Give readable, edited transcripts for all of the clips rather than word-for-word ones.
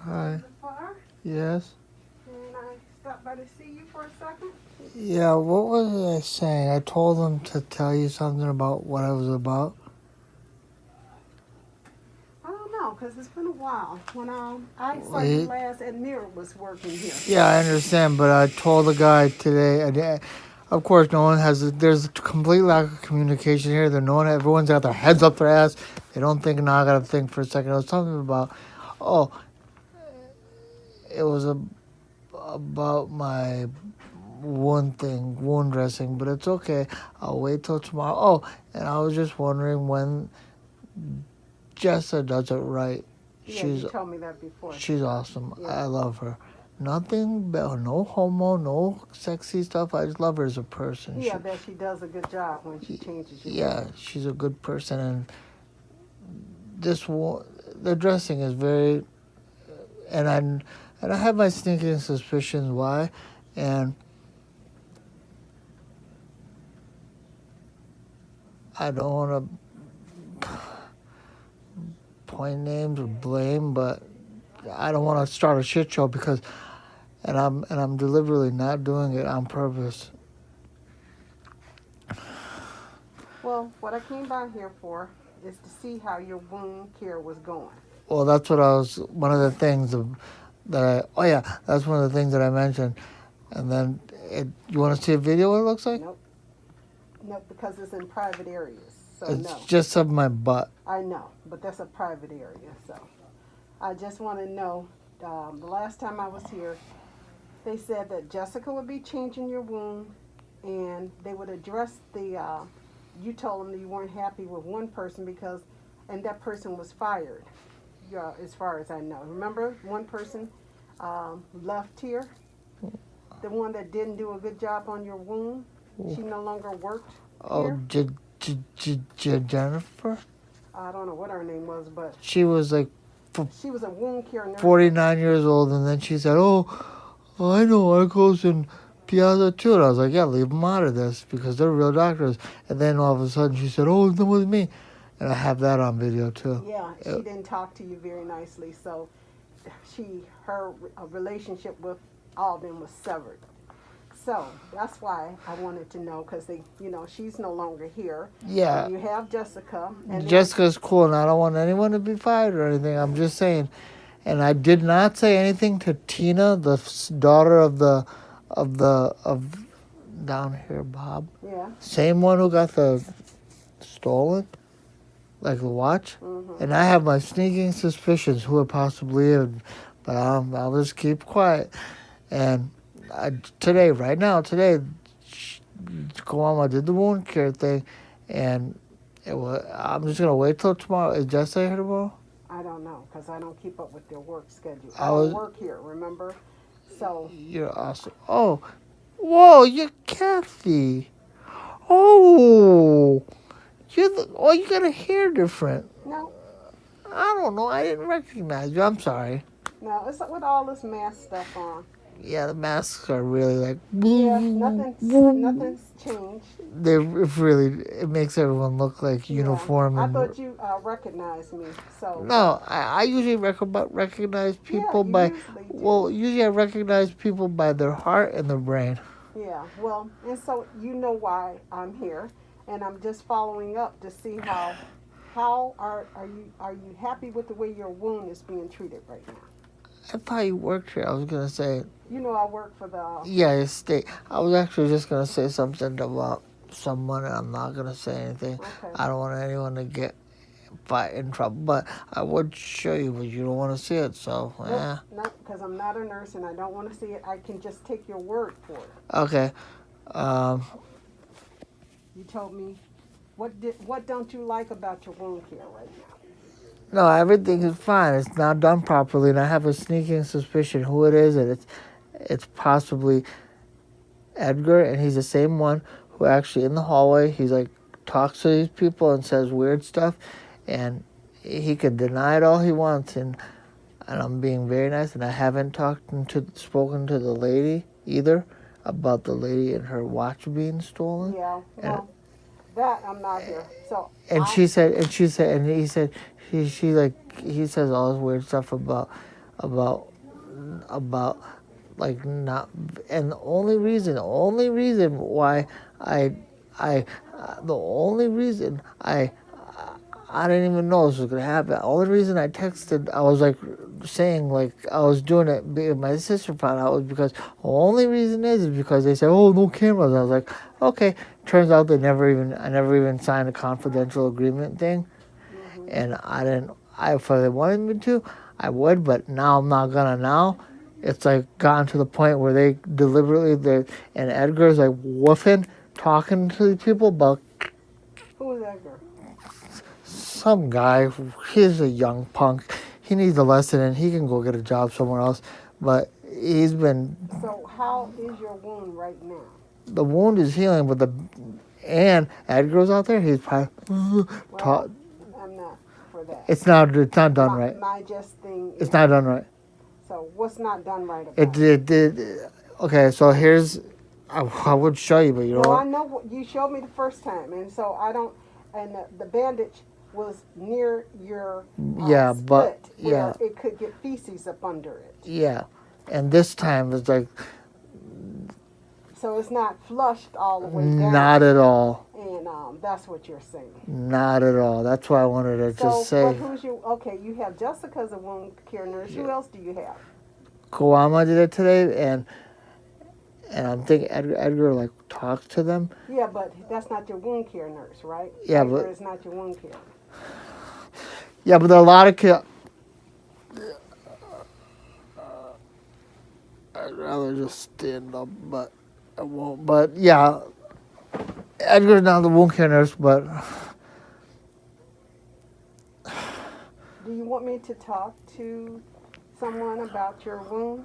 Hi. Yes. And I stopped by to see you for a second. Yeah, what was I saying? I told them to tell you something about what I was about. I don't know, because it's been a while. When I saw you Wait. last, Edmira was working here. Yeah, I understand, but I told the guy today. Of course, no one has. There's a complete lack of communication here. That no one, everyone's got their heads up their ass. They don't think. Now I gotta think for a second. It was something about. Oh, it was about my wound dressing, but it's okay. I'll wait till tomorrow. Oh, and I was just wondering when Jessa does it right. Yeah, you told me that before. She's awesome. Yeah. I love her. Nothing, no homo, no sexy stuff. I just love her as a person. Yeah, that she does a good job when she changes you. Yeah, she's a good person, and the dressing is very, and I have my sneaking suspicions why, and I don't want to point names or blame, but I don't want to start a shit show because, and I'm deliberately not doing it on purpose. Well, what I came by here for is to see how your wound care was going. Well, that's what I was. One of the things that I. Oh yeah, that's one of the things that I mentioned. And then, you want to see a video? What it looks like? Nope. Nope, because it's in private areas. So It's no. just of my butt. I know, but that's a private area. So I just want to know. The last time I was here, they said that Jessica would be changing your wound, and they would address the. You told them that you weren't happy with one person because, and that person was fired. Yeah, as far as I know. Remember, one person left here. The one that didn't do a good job on your wound. She no longer worked Oh, here. Jennifer? I don't know what her name was, but She was like she was a wound care nurse. 49 years old, and then she said, "Oh, I know, I goes in Piazza too." And I was like, "Yeah, leave them out of this because they're real doctors." And then all of a sudden she said, "Oh, it's not with me," and I have that on video too. Yeah, she didn't talk to you very nicely, so her relationship with Alden was severed. So that's why I wanted to know because she's no longer here. Yeah. And you have Jessica. And Jessica's cool, and I don't want anyone to be fired or anything. I'm just saying, and I did not say anything to Tina, the daughter of down here, Bob. Yeah. Same one who got the stolen, like the watch. Mm-hmm. And I have my sneaking suspicions who it possibly is, but I'll just keep quiet. And right now, Kawama did the wound care thing, and I'm just gonna wait till tomorrow. Is Jessica here tomorrow? I don't know because I don't keep up with their work schedule. I don't work here, remember? So You're awesome. Oh, whoa, you're Kathy. Oh, you got a hair different. no, I don't know. I didn't recognize you. I'm sorry. no, it's with all this mask stuff on. Yeah, the masks are really like. Yeah, nothing's changed. It makes everyone look like uniform. I And, thought you recognized me. So no, I usually recognize people you by. usually do. Well, usually I recognize people by their heart and their brain. Yeah, well, and so you know why I'm here, and I'm just following up to see how are you happy with the way your wound is being treated right now? I thought you worked here. I was gonna say. You know I work for the. Yeah, state. I was actually just gonna say something about someone, and I'm not gonna say anything. Okay. I don't want anyone to get in trouble, but I would show you, but you don't want to see it, so yeah. No, because I'm not a nurse and I don't want to see it. I can just take your word for it. Okay. You told me what don't you like about your wound care right now? No, everything is fine. It's not done properly, and I have a sneaking suspicion who it is, and it's possibly Edgar, and he's the same one who actually in the hallway he's like talks to these people and says weird stuff, and he can deny it all he wants, and I'm being very nice, and I haven't spoken to the lady either about the lady and her watch being stolen. Yeah, well, that I'm not here. So And he said he says all this weird stuff about about about like not, and the only reason why I the only reason I didn't even know this was gonna happen. The only reason I texted, I was like saying like I was doing it. My sister found out was because the only reason is because they said, "Oh, no cameras." I was like, "Okay." Turns out I never even signed a confidential agreement thing, Mm-hmm. and I didn't. If they wanted me to, I would, but now I'm not gonna. Now, it's like gotten to the point where they deliberately and Edgar's like woofing, talking to the people about Who is Edgar? some guy. He's a young punk. He needs a lesson, and he can go get a job somewhere else. But he's been So how is your wound right now? the wound is healing, but and Edgar's out there. He's probably Well, I'm not for that. It's not done right. My just thing is. It's not done right. So what's not done right about It did. Okay, so here's. I would show you, but you know Well, I what? know what you showed me the first time, and so I don't. And the bandage was near your Yeah, split but where yeah, it could get feces up under it. yeah, and this time it's like So it's not flushed all the way down. not at all. And that's what you're saying. Not at all. That's why I wanted to So, just say. but who's you? Okay, you have Jessica as a wound care nurse. Who else do you have? Kawama did it today, and I'm thinking Edgar like talked to them. Yeah, but that's not your wound care nurse, right? Yeah, Edgar but is not your wound care. yeah, but there are a lot of kids. I'd rather just stand up, but I won't. But yeah, Edgar's not the wound care nurse, but Do you want me to talk to someone about your wound?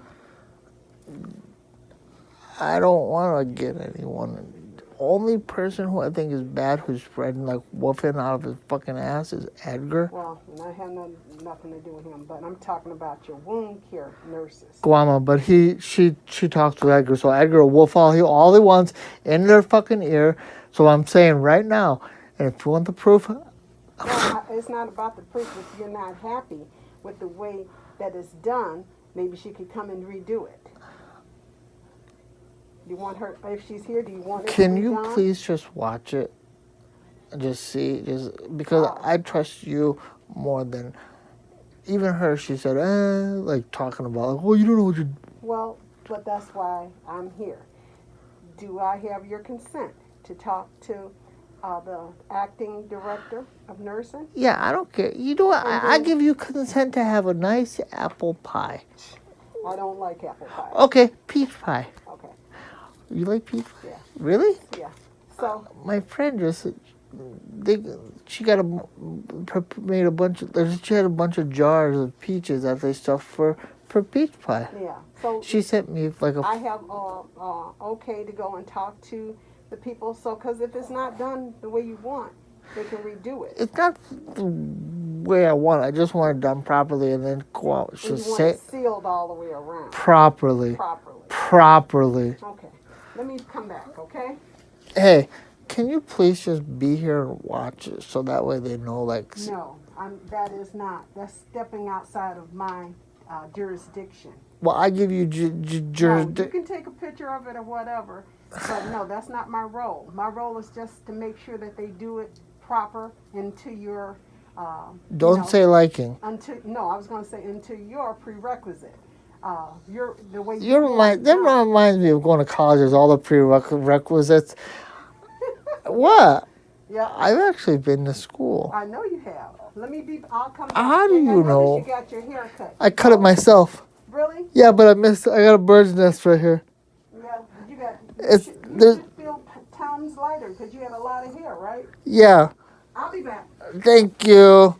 I don't want to get anyone. The only person who I think is bad who's spreading like woofing out of his fucking ass is Edgar. Well, and I have nothing to do with him, but I'm talking about your wound care nurses. Guama, but she talks to Edgar, so Edgar will woof all he wants in their fucking ear. So I'm saying right now, and if you want the proof, No, it's not about the proof. If you're not happy with the way that it's done, maybe she could come and redo it. Do you want her, if she's here, do you want it can to be you done? please just watch it and just see, just because I trust you more than even her. She said, like talking about, like, well, you don't know what you're. Well, but that's why I'm here. Do I have your consent to talk to the acting director of nursing? Yeah, I don't care. You know what? And I then- give you consent to have a nice apple pie. I don't like apple pie. Okay, peach pie. Okay, You like peach? Yeah. Really? yeah. So, My friend just she got made a bunch of she had a bunch of jars of peaches that they stuffed for peach pie. yeah. So She sent me like a I have okay to go and talk to the people. So, because if it's not done the way you want, they can redo it. it's not the way I want it. I just want it done properly and then go out. And Just you want say it sealed all the way around. properly. Properly. Okay. Let me come back, okay? Hey, can you please just be here and watch it so that way they know like No, that is not. That's stepping outside of my jurisdiction. well I give you No, you jurisdiction. can take a picture of it or whatever, but no, that's not my role. My role is just to make sure that they do it proper into your. Don't say liking. No, I was going to say into your prerequisite. The way You remind that reminds me of going to college. There's all the prerequisites. What? Yeah, I've actually been to school. I know you have. I'll come back. How do And I you noticed know? You got your hair cut. I cut it myself. Really? Yeah, but I got a bird's nest right here. Yeah, you got. It's- You there's- should feel pounds lighter because you have a lot of hair, right? Yeah. I'll be back. Thank you.